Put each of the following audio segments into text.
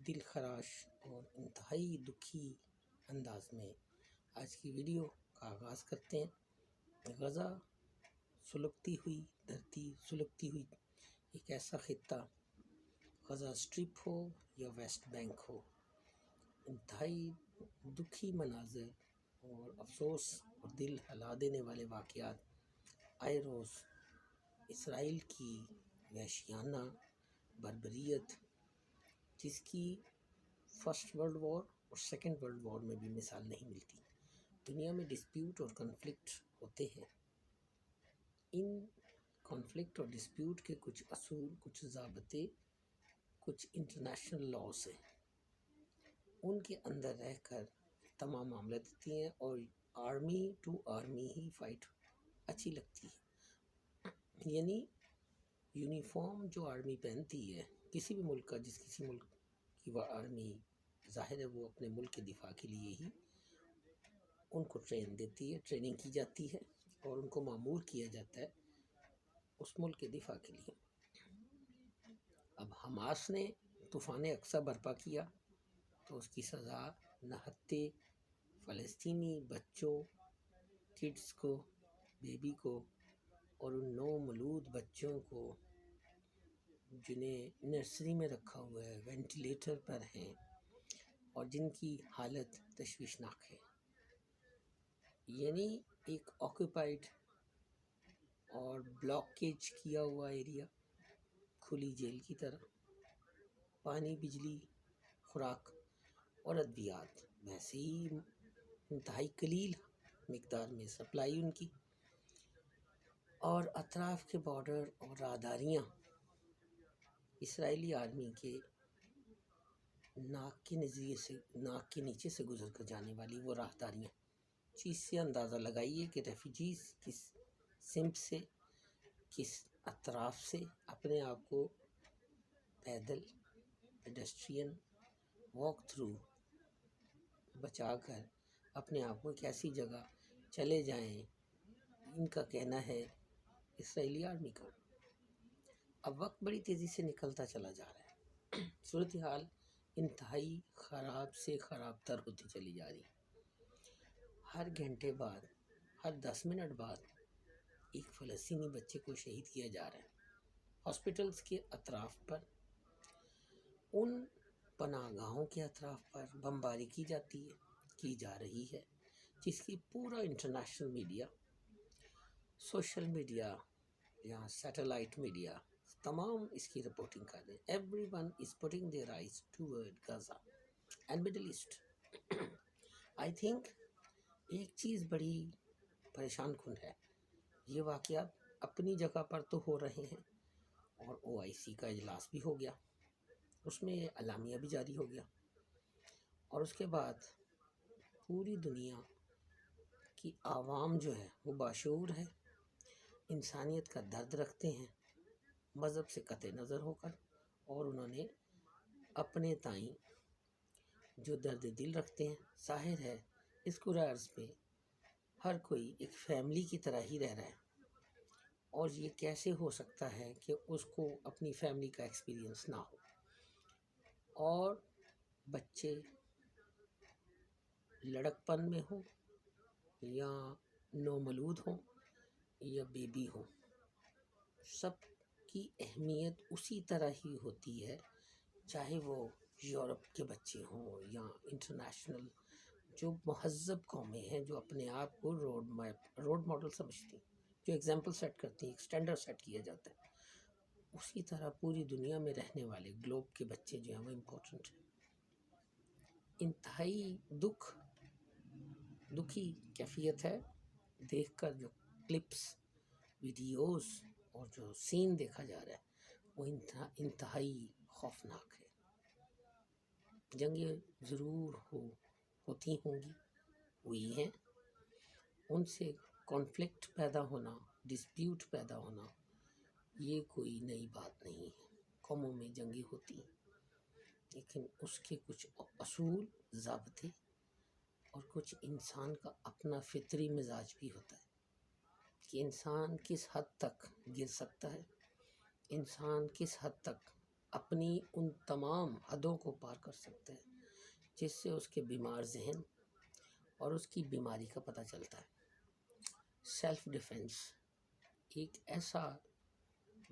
دل خراش اور انتہائی دکھی انداز میں آج کی ویڈیو کا آغاز کرتے ہیں۔ غزہ سلگتی ہوئی دھرتی، سلگتی ہوئی ایک ایسا خطہ، غزہ اسٹرپ ہو یا ویسٹ بینک ہو، انتہائی دکھی مناظر اور افسوس اور دل ہلا دینے والے واقعات آئے روز اسرائیل کی وحشیانہ بربریت، جس کی فرسٹ ورلڈ وار اور سیکنڈ ورلڈ وار میں بھی مثال نہیں ملتی۔ دنیا میں ڈسپیوٹ اور کنفلکٹ ہوتے ہیں، ان کانفلکٹ اور ڈسپیوٹ کے کچھ اصول، کچھ ضابطے، کچھ انٹرنیشنل لاس ہیں، ان کے اندر رہ کر تمام معاملات ہوتی ہیں اور آرمی ٹو آرمی ہی فائٹ اچھی لگتی ہے۔ یعنی یونیفارم جو آرمی پہنتی ہے کسی بھی ملک کا، جس کسی ملک کی وہ آرمی ظاہر ہے وہ اپنے ملک کے دفاع کے لیے ہی ان کو ٹریننگ کی جاتی ہے اور ان کو مامور کیا جاتا ہے اس ملک کے دفاع کے لیے۔ اب حماس نے طوفان اقصی برپا کیا تو اس کی سزا نہتے فلسطینی بچوں، کڈس کو، بیبی کو اور ان نومولود بچوں کو جنہیں نرسری میں رکھا ہوا ہے، وینٹیلیٹر پر ہیں اور جن کی حالت تشویشناک ہے۔ یعنی ایک آکوپائڈ اور بلاکیج کیا ہوا ایریا، کھلی جیل کی طرح، پانی، بجلی، خوراک اور ادویات ویسے ہی انتہائی قلیل مقدار میں سپلائی ان کی، اور اطراف کے بارڈر اور راہداریاں اسرائیلی آرمی کے ناک کے نیچے سے گزر کر جانے والی وہ راہداریاں، چیز سے اندازہ لگائیے کہ ریفیوجیز کس سمت سے، کس اطراف سے اپنے آپ کو پیدل، پیڈسٹرین، واک تھرو بچا کر اپنے آپ کو ایک ایسی جگہ چلے جائیں، ان کا کہنا ہے اسرائیلی آرمی کا۔ اب وقت بڑی تیزی سے نکلتا چلا جا رہا ہے، صورتحال انتہائی خراب سے خراب تر ہوتی چلی جا رہی ہے۔ ہر گھنٹے بعد، ہر 10 منٹ بعد ایک فلسطینی بچے کو شہید کیا جا رہا ہے۔ ہاسپٹلز کے اطراف پر، ان پناہ گاہوں کے اطراف پر بمباری کی جا رہی ہے، جس کی پورا انٹرنیشنل میڈیا، سوشل میڈیا یا سیٹلائٹ میڈیا تمام اس کی رپورٹنگ کر رہے ہیں۔ Everyone is putting their eyes toward Gaza and middle east. I think ایک چیز بڑی پریشان کن ہے، یہ واقعات اپنی جگہ پر تو ہو رہے ہیں اور OIC کا اجلاس بھی ہو گیا، اس میں اعلامیہ بھی جاری ہو گیا، اور اس کے بعد پوری دنیا کی عوام جو ہے وہ باشعور ہے، انسانیت کا درد رکھتے ہیں، مذہب سے قطع نظر ہو کر، اور انہوں نے اپنے تئیں جو درد دل رکھتے ہیں، ظاہر ہے اس کرۂ ارض پہ ہر کوئی ایک فیملی کی طرح ہی رہ رہا ہے، اور یہ کیسے ہو سکتا ہے کہ اس کو اپنی فیملی کا ایکسپیرینس نہ ہو، اور بچے لڑکپن میں ہوں یا نومولود ہوں یا بیبی ہوں، سب کی اہمیت اسی طرح ہی ہوتی ہے، چاہے وہ یورپ کے بچے ہوں یا انٹرنیشنل جو مہذب قومیں ہیں، جو اپنے آپ کو روڈ ماڈل سمجھتی ہیں، جو ایگزامپل سیٹ کرتی ہیں، ایک سٹینڈرڈ سیٹ کیا جاتا ہے، اسی طرح پوری دنیا میں رہنے والے گلوب کے بچے جو ہیں وہ امپورٹنٹ ہیں۔ انتہائی دکھی کیفیت ہے، دیکھ کر جو کلپس، ویڈیوز اور جو سین دیکھا جا رہا ہے وہ انتہائی خوفناک ہے۔ جنگیں ضرور ہوتی ہوں گی، ہوئی ہیں، ان سے کانفلکٹ پیدا ہونا، ڈسپیوٹ پیدا ہونا، یہ کوئی نئی بات نہیں ہے۔ قوموں میں جنگیں ہوتی ہیں، لیکن اس کے کچھ اصول، ضابطے اور کچھ انسان کا اپنا فطری مزاج بھی ہوتا ہے کہ انسان کس حد تک گر سکتا ہے، انسان کس حد تک اپنی ان تمام حدوں کو پار کر سکتا ہے جس سے اس کے بیمار ذہن اور اس کی بیماری کا پتہ چلتا ہے۔ سیلف ڈیفنس ایک ایسا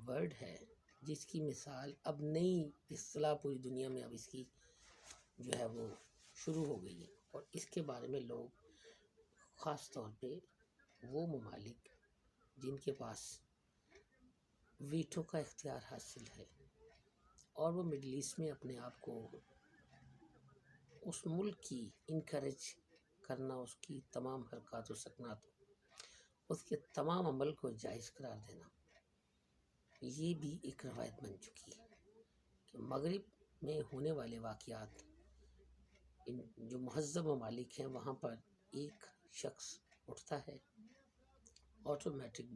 ورڈ ہے جس کی مثال اب نئی اصطلاح پوری دنیا میں اب اس کی جو ہے وہ شروع ہو گئی ہے، اور اس کے بارے میں لوگ خاص طور پہ وہ ممالک جن کے پاس ویٹو کا اختیار حاصل ہے اور وہ مڈل ایسٹ میں اپنے آپ کو اس ملک کی انکریج کرنا، اس کی تمام حرکات و سکنات، اس کے تمام عمل کو جائز قرار دینا، یہ بھی ایک روایت بن چکی ہے کہ مغرب میں ہونے والے واقعات، جو مہذب ممالک ہیں وہاں پر ایک شخص اٹھتا ہے آٹومیٹک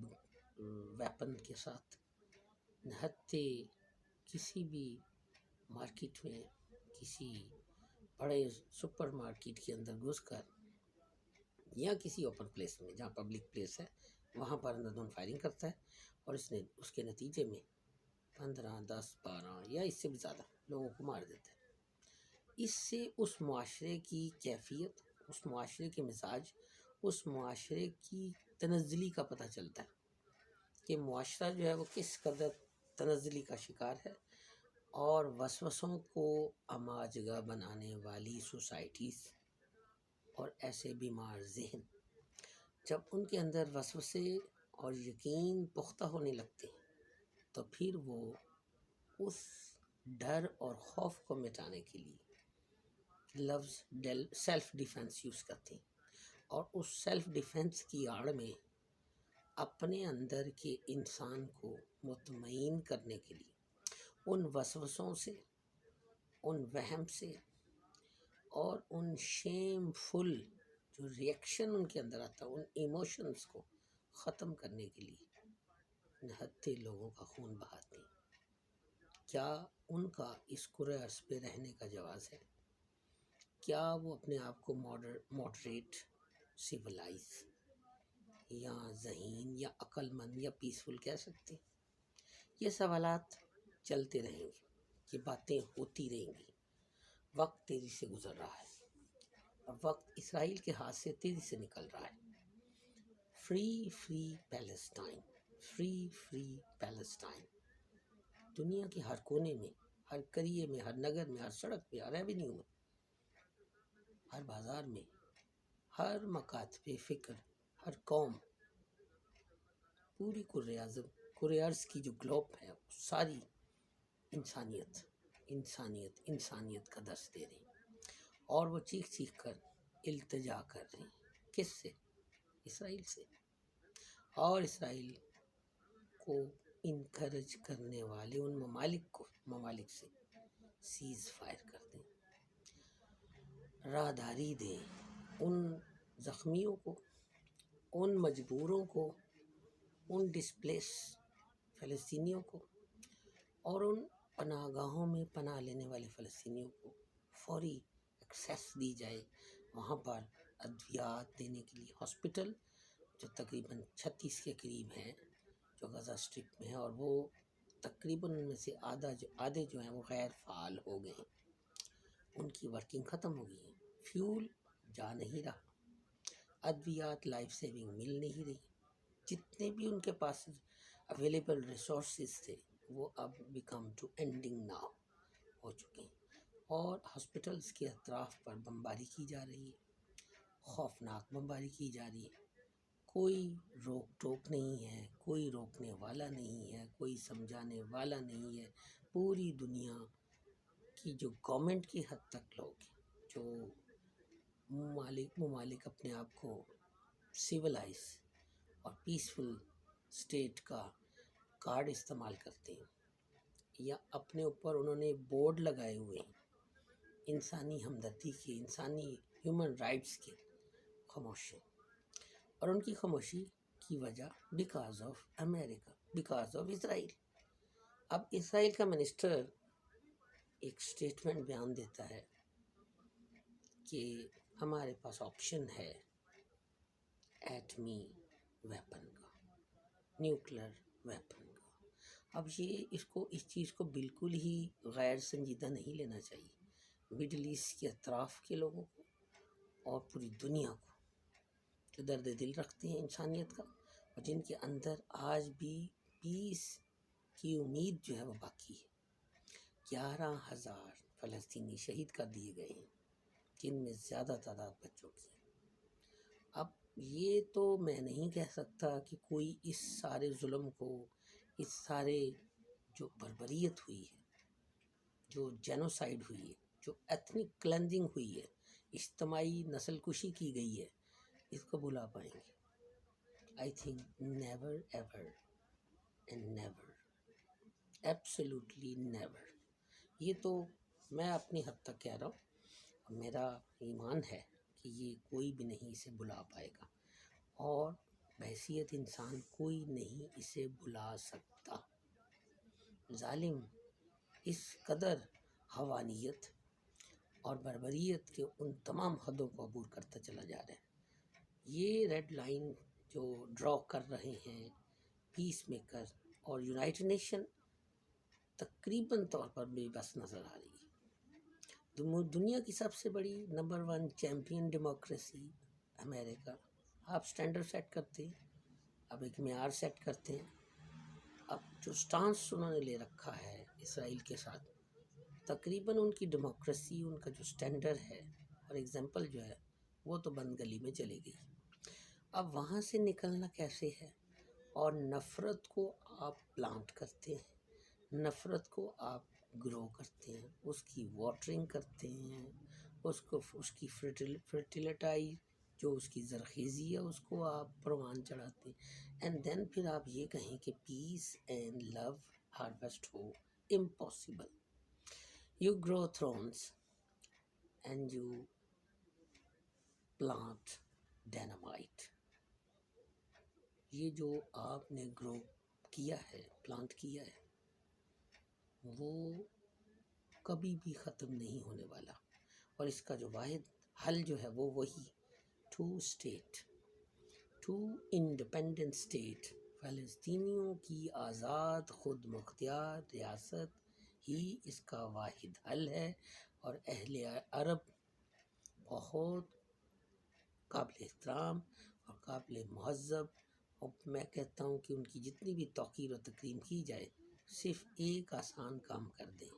ویپن کے ساتھ، نہتے کسی بھی مارکیٹ میں، کسی بڑے سپر مارکیٹ کے اندر گھس کر یا کسی اوپن پلیس میں جہاں پبلک پلیس ہے وہاں پر اندر دھند فائرنگ کرتا ہے، اور اس کے نتیجے میں 15، 10، 12 یا اس سے بھی زیادہ لوگوں کو مار دیتا ہے۔ اس سے اس معاشرے کی کیفیت، اس معاشرے کے مزاج، اس معاشرے کی تنزلی کا پتہ چلتا ہے کہ معاشرہ جو ہے وہ کس قدر تنزلی کا شکار ہے، اور وسوسوں کو اماجگاہ بنانے والی سوسائٹیز اور ایسے بیمار ذہن جب ان کے اندر وسوسے اور یقین پختہ ہونے لگتے ہیں تو پھر وہ اس ڈر اور خوف کو مٹانے کے لیے لفظ سیلف ڈیفنس یوز کرتے ہیں، اور اس سیلف ڈیفنس کی آڑ میں اپنے اندر کے انسان کو مطمئن کرنے کے لیے ان وسوسوں سے، ان وہم سے اور ان شیم فل جو ریئیکشن ان کے اندر آتا ہے، ان ایموشنز کو ختم کرنے کے لیے نہتے لوگوں کا خون بہاتے ہیں۔ کیا ان کا اس کرۂ ارض پہ رہنے کا جواز ہے؟ کیا وہ اپنے آپ کو ماڈریٹ، سیولائز یا ذہین یا عقل مند یا پیسفل کہہ سکتے ہیں؟ یہ سوالات چلتے رہیں گے، یہ باتیں ہوتی رہیں گی۔ وقت تیزی سے گزر رہا ہے، اور وقت اسرائیل کے ہاتھ سے تیزی سے نکل رہا ہے۔ فری پیلسٹائن، فری پیلسٹائن، دنیا کے ہر کونے میں، ہر قریے میں، ہر نگر میں، ہر سڑک پہ، ہر ایونیو میں، ہر بازار میں، ہر مکاتب فکر، ہر قوم، پوری کرۂ ارض کی جو گلوب ہے، ساری انسانیت کا درس دے رہی ہیں، اور وہ چیخ کر التجا کر رہی ہیں۔ کس سے؟ اسرائیل سے، اور اسرائیل کو انکریج کرنے والے ان ممالک سے سیز فائر کر دیں، راہداری دیں ان زخمیوں کو، ان مجبوروں کو، ان ڈسپلیس فلسطینیوں کو، اور ان پناہ گاہوں میں پناہ لینے والے فلسطینیوں کو فوری ایکسیس دی جائے وہاں پر ادویات دینے کے لیے۔ ہاسپٹل جو تقریباً 36 کے قریب ہیں جو غزہ اسٹرپ میں ہیں، اور وہ تقریباً ان میں سے آدھے جو ہیں وہ غیر فعال ہو گئے ہیں، ان کی ورکنگ ختم ہو گئی ہے، فیول جا نہیں رہا، ادویات لائف سیونگ مل نہیں رہی، جتنے بھی ان کے پاس اویلیبل ریسورسز تھے وہ اب بیکم ٹو اینڈنگ ناؤ ہو چکے ہیں، اور ہاسپٹلس کے اطراف پر بمباری کی جا رہی ہے، خوفناک بمباری کی جا رہی ہے، کوئی روک ٹوک نہیں ہے، کوئی روکنے والا نہیں ہے، کوئی سمجھانے والا نہیں ہے۔ پوری دنیا کی جو گورنمنٹ کی حد تک لوگ ہیں، جو ممالک اپنے آپ کو سیولائز اور پیسفل اسٹیٹ کا کارڈ استعمال کرتے ہیں، یا اپنے اوپر انہوں نے بورڈ لگائے ہوئے ہیں انسانی ہمدردی کے، انسانی ہیومن رائٹس کے، خاموش ہیں، اور ان کی خاموشی کی وجہ because of America, because of Israel. اب اسرائیل کا منسٹر ایک سٹیٹمنٹ بیان دیتا ہے کہ ہمارے پاس آپشن ہے ایٹمی ویپن کا، نیوکلر ویپن کا، اب یہ اس چیز کو بالکل ہی غیر سنجیدہ نہیں لینا چاہیے، مڈل ایسٹ کے اطراف کے لوگوں کو اور پوری دنیا کو جو درد دل رکھتے ہیں انسانیت کا، اور جن کے اندر آج بھی پیس کی امید جو ہے وہ باقی ہے۔ 11,000 فلسطینی شہید کر دیے گئے ہیں، جن میں زیادہ تعداد بچوں کی ہے۔ اب یہ تو میں نہیں کہہ سکتا کہ کوئی اس سارے ظلم کو، اس سارے جو بربریت ہوئی ہے، جو جینوسائیڈ ہوئی ہے، جو ایتھنک کلینزنگ ہوئی ہے، اجتماعی نسل کشی کی گئی ہے، اس کو بھلا پائیں گے۔ I think never ever and never, absolutely never. یہ تو میں اپنی حد تک کہہ رہا ہوں، میرا ایمان ہے کہ یہ کوئی بھی نہیں اسے بھلا پائے گا، اور بحیثیت انسان کوئی نہیں اسے بھلا سکتا۔ ظالم اس قدر حوانیت اور بربریت کے ان تمام حدوں کو عبور کرتا چلا جا رہا ہے۔ یہ ریڈ لائن جو ڈرا کر رہے ہیں پیس میکر اور یونائٹڈ نیشن، تقریباً طور پر بے بس نظر آ رہی ہے۔ دنیا کی سب سے بڑی نمبر 1 چیمپئن ڈیموکریسی امریکہ، آپ سٹینڈرڈ سیٹ کرتے ہیں، اب ایک معیار سیٹ کرتے ہیں۔ اب جو سٹانس انہوں نے لے رکھا ہے اسرائیل کے ساتھ، تقریباً ان کی ڈیموکریسی، ان کا جو سٹینڈرڈ ہے اور ایگزامپل جو ہے وہ تو بند گلی میں چلے گئی۔ اب وہاں سے نکلنا کیسے ہے؟ اور نفرت کو آپ پلانٹ کرتے ہیں، نفرت کو آپ گرو کرتے ہیں، اس کی واٹرنگ کرتے ہیں، اس کی فرٹیلیٹائی جو اس کی زرخیزی ہے اس کو آپ پروان چڑھاتے ہیں، اینڈ دین پھر آپ یہ کہیں کہ پیس اینڈ لو ہارویسٹ ہو، impossible. You grow thorns and you plant dynamite. یہ جو آپ نے گرو کیا ہے، پلانٹ کیا ہے، وہ کبھی بھی ختم نہیں ہونے والا، اور اس کا جو واحد حل جو ہے وہ وہی 2 اسٹیٹ، 2 انڈیپینڈنٹ اسٹیٹ، فلسطینیوں کی آزاد خود مختار ریاست ہی اس کا واحد حل ہے۔ اور اہل عرب بہت قابل احترام اور قابل مہذب، اور میں کہتا ہوں کہ ان کی جتنی بھی توقیر و تکریم کی جائے، صرف ایک آسان کام کر دیں،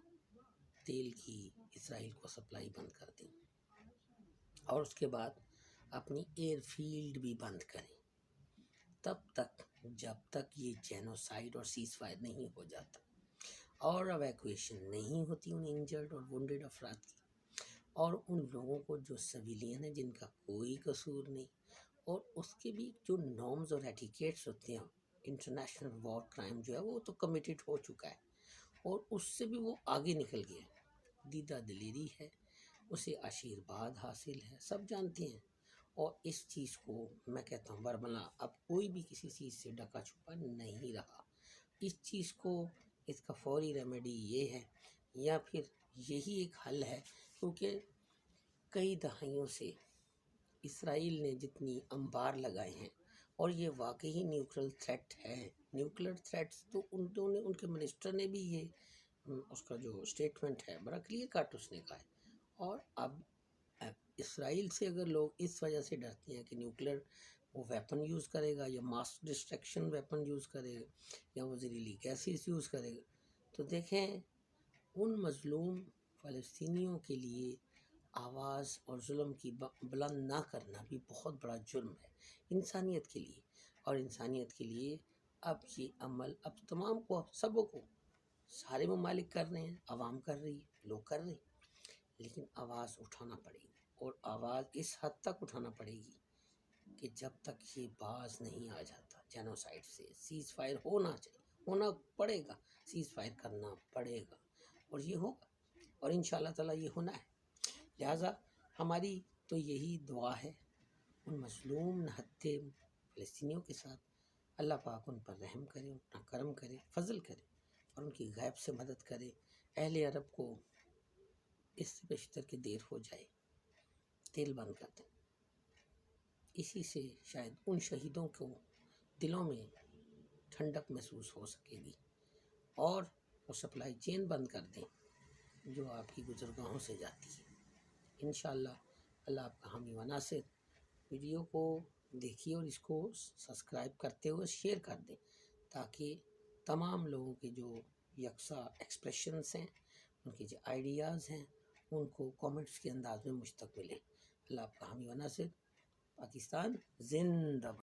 تیل کی اسرائیل کو سپلائی بند کر دیں، اور اس کے بعد اپنی ایئر فیلڈ بھی بند کریں، تب تک جب تک یہ جینوسائیڈ اور سیز فائر نہیں ہو جاتا، اور ایویکویشن نہیں ہوتی ان انجرڈ اور وونڈڈ افراد کی، اور ان لوگوں کو جو سویلین ہیں جن کا کوئی قصور نہیں، اور اس کے بھی جو نارمز اور ایٹیکیٹس ہوتے ہیں، انٹرنیشنل وار کرائم جو ہے وہ تو کمیٹڈ ہو چکا ہے، اور اس سے بھی وہ آگے نکل گیا ہے، دیدہ دلیری ہے، اسے آشیرواد حاصل ہے، سب جانتے ہیں۔ اور اس چیز کو میں کہتا ہوں برملا اب کوئی بھی کسی چیز سے ڈکا چھپا نہیں رہا۔ اس چیز کو، اس کا فوری ریمیڈی یہ ہے، یا پھر یہی ایک حل ہے، کیونکہ کئی دہائیوں سے اسرائیل نے جتنی انبار لگائے ہیں، اور یہ واقعی نیوکلر تھریٹ ہے، نیوکلر تھریٹس تو انہوں نے، ان کے منسٹر نے بھی یہ اس کا جو اسٹیٹمنٹ ہے بڑا کلیئر کٹ اس نے کہا ہے۔ اور اب اسرائیل سے اگر لوگ اس وجہ سے ڈرتے ہیں کہ نیوکلر وہ ویپن یوز کرے گا، یا ماس ڈسٹرکشن ویپن یوز کرے گا، یا وہ زہریلی گیسز یوز کرے گا، تو دیکھیں ان مظلوم فلسطینیوں کے لیے آواز اور ظلم کی بلند نہ کرنا بھی بہت بڑا جرم ہے انسانیت کے لیے، اور انسانیت کے لیے اب یہ عمل اب تمام کو، سبوں کو، سارے ممالک کر رہے ہیں، عوام کر رہی ہے، لوگ کر رہے ہیں، لیکن آواز اٹھانا پڑے گی، اور آواز اس حد تک اٹھانا پڑے گی کہ جب تک یہ باز نہیں آ جاتا جینوسائیڈ سے، سیز فائر ہونا چاہیے، ہونا پڑے گا، سیز فائر کرنا پڑے گا، اور یہ ہوگا، اور انشاءاللہ تعالیٰ یہ ہونا ہے۔ لہٰذا ہماری تو یہی دعا ہے ان مظلوم نہتے فلسطینیوں کے ساتھ، اللہ پاک ان پر رحم کرے، اپنا کرم کرے، فضل کرے، اور ان کی غیب سے مدد کرے۔ اہل عرب کو اس سے بیشتر کہ دیر ہو جائے، تیل بند کر دیں، اسی سے شاید ان شہیدوں کو دلوں میں ٹھنڈک محسوس ہو سکے گی، اور وہ سپلائی چین بند کر دیں جو آپ کی گزرگاہوں سے جاتی ہے۔ انشاءاللہ اللہ آپ کا حامی و ناصر۔ ویڈیو کو دیکھیے اور اس کو سبسکرائب کرتے ہوئے شیئر کر دیں تاکہ تمام لوگوں کے جو یکساں ایکسپریشنز ہیں، ان کے جو آئیڈیاز ہیں، ان کو کومنٹس کے انداز میں مجھ تک ملے۔ اللہ آپ کا حامی و ناصر۔ پاکستان زندہ باد۔